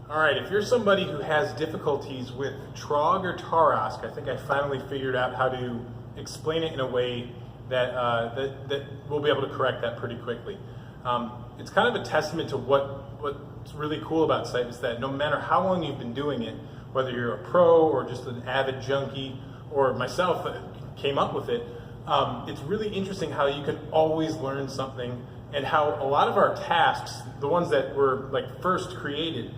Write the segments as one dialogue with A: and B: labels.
A: All right, if you're somebody who has difficulties with Trog or Tarasq, I think I finally figured out how to explain it in a way that that we'll be able to correct that pretty quickly. It's kind of a testament to what's really cool about sight is that no matter how long you've been doing it, whether you're a pro or just an avid junkie, or myself that came up with it, it's really interesting how you can always learn something, and how a lot of our tasks, the ones that were like first created,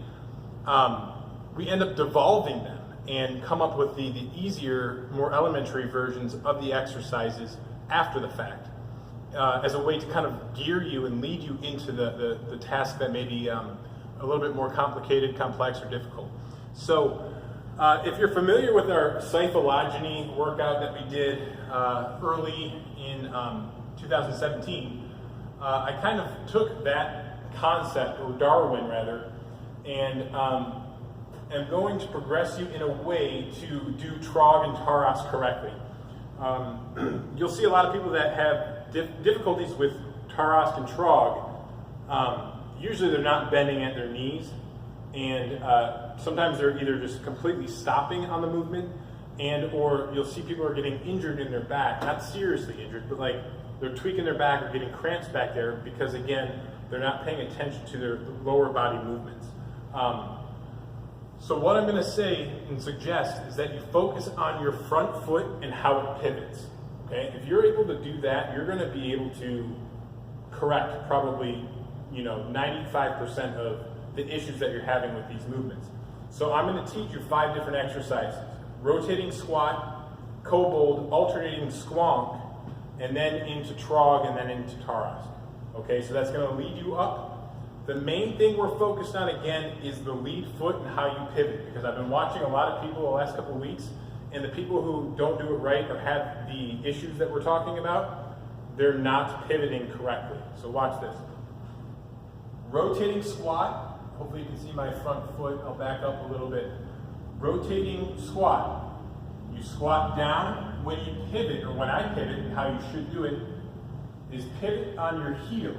A: we end up devolving them and come up with the easier, more elementary versions of the exercises after the fact, as a way to kind of gear you and lead you into the task that may be a little bit more complicated, complex, or difficult. So if you're familiar with our cyphylogeny workout that we did early in 2017, I kind of took that concept, or Darwin rather, and am going to progress you in a way to do Trog and Tarasq correctly. You'll see a lot of people that have difficulties with Tarasq and Trog. Usually they're not bending at their knees, and sometimes they're either just completely stopping on the movement, or you'll see people are getting injured in their back, not seriously injured, but like they're tweaking their back or getting cramps back there because, again, they're not paying attention to their lower body movements. So what I'm going to say and suggest is that you focus on your front foot and how it pivots. Okay? If you're able to do that, you're going to be able to correct probably 95% of the issues that you're having with these movements. So I'm going to teach you 5 different exercises: rotating squat, kobold, alternating squonk, and then into Trog, and then into Tarasq. Okay, so that's going to lead you up. The main thing we're focused on, again, is the lead foot and how you pivot, because I've been watching a lot of people the last couple of weeks, and the people who don't do it right or have the issues that we're talking about, they're not pivoting correctly. So watch this. Rotating squat. Hopefully you can see my front foot. I'll back up a little bit. Rotating squat. You squat down. When you pivot, or when I pivot, and how you should do it, is pivot on your heel.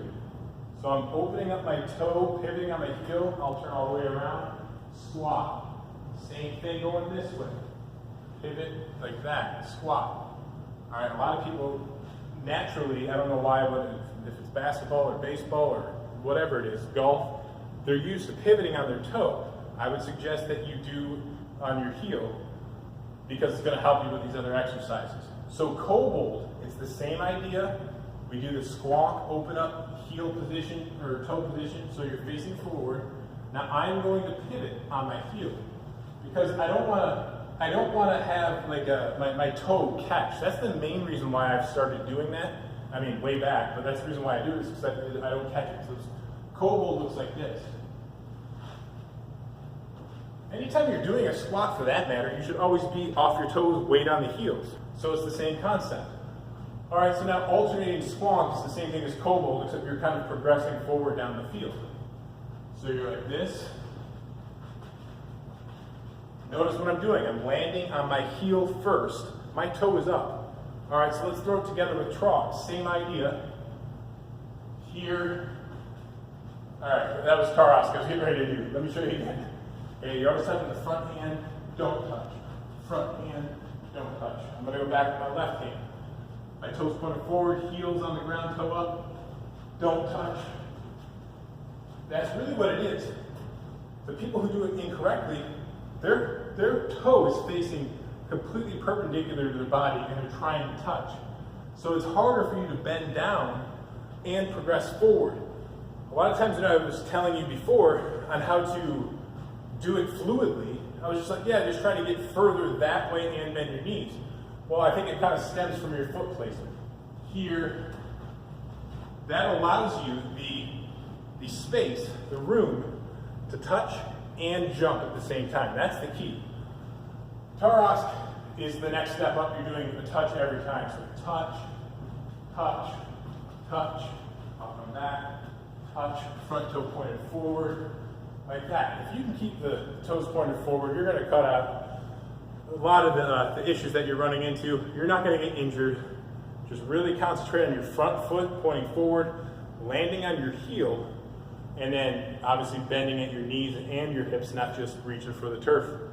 A: So I'm opening up my toe, pivoting on my heel. I'll turn all the way around. Squat. Same thing going this way. Pivot like that. Squat. All right, a lot of people naturally, I don't know why, if it's basketball or baseball or whatever it is, golf, they're used to pivoting on their toe. I would suggest that you do on your heel, because it's going to help you with these other exercises. So kobold, it's the same idea. We do the squonk, open up heel position or toe position, so you're facing forward. Now I'm going to pivot on my heel, because I don't want to have like my toe catch. That's the main reason why I've started doing that. I mean, way back, but that's the reason why I do this, because I don't catch it. So kobold looks like this. Anytime you're doing a squat, for that matter, you should always be off your toes, weight on the heels. So it's the same concept. All right, so now alternating squonk is the same thing as kobold, except you're kind of progressing forward down the field. So you're like this. Notice what I'm doing. I'm landing on my heel first. My toe is up. All right, so let's throw it together with Trog. Same idea. Here. All right, that was Tarasq. I was getting ready to do. Let me show you again. Okay, you always touch with the front hand, don't touch. Front hand, don't touch. I'm going to go back with my left hand. My toes pointed forward, heels on the ground, toe up, don't touch. That's really what it is. The people who do it incorrectly, their toe is facing completely perpendicular to their body, and they're trying to touch. So it's harder for you to bend down and progress forward. A lot of times when I was telling you before on how to do it fluidly, I was just like, yeah, just try to get further that way and bend your knees. Well, I think it kind of stems from your foot placement. Here, that allows you the space, the room, to touch and jump at the same time. That's the key. Tarasq is the next step up. You're doing a touch every time. So touch, touch, touch, I'll come back, touch, front toe pointed forward, like that. If you can keep the toes pointed forward, you're going to cut out a lot of the issues that you're running into. You're not going to get injured. Just really concentrate on your front foot pointing forward, landing on your heel, and then obviously bending at your knees and your hips, not just reaching for the turf.